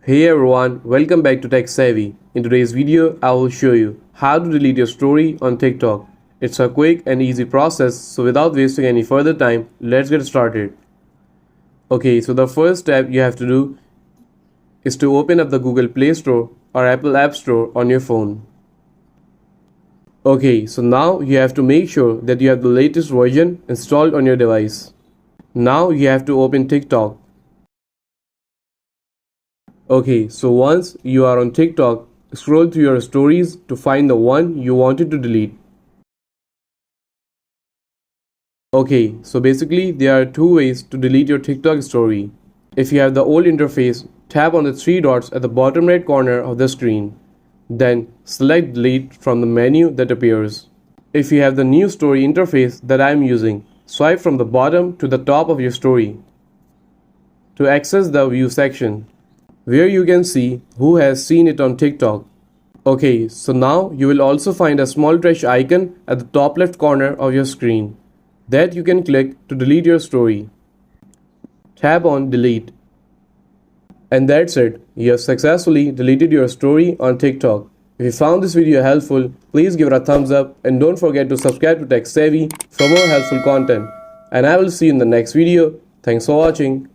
Hey everyone, welcome back to Tech Savvy. In today's video, I will show you how to delete your story on TikTok. It's a quick and easy process, so without wasting any further time, let's get started. Okay, so the first step you have to do is to open up the Google Play Store or Apple App Store on your phone. Okay, so now you have to make sure that you have the latest version installed on your device. Now you have to open TikTok. Okay, so once you are on TikTok, scroll through your stories to find the one you wanted to delete. Okay, so basically there are two ways to delete your TikTok story. If you have the old interface, tap on the three dots at the bottom right corner of the screen. Then select delete from the menu that appears. If you have the new story interface that I am using, swipe from the bottom to the top of your story to access the view section, where you can see who has seen it on TikTok. Okay, so now you will also find a small trash icon at the top left corner of your screen that you can click to delete your story. Tap on delete. And that's it, you have successfully deleted your story on TikTok. If you found this video helpful, please give it a thumbs up and don't forget to subscribe to Tech Savvy for more helpful content. And I will see you in the next video. Thanks for watching.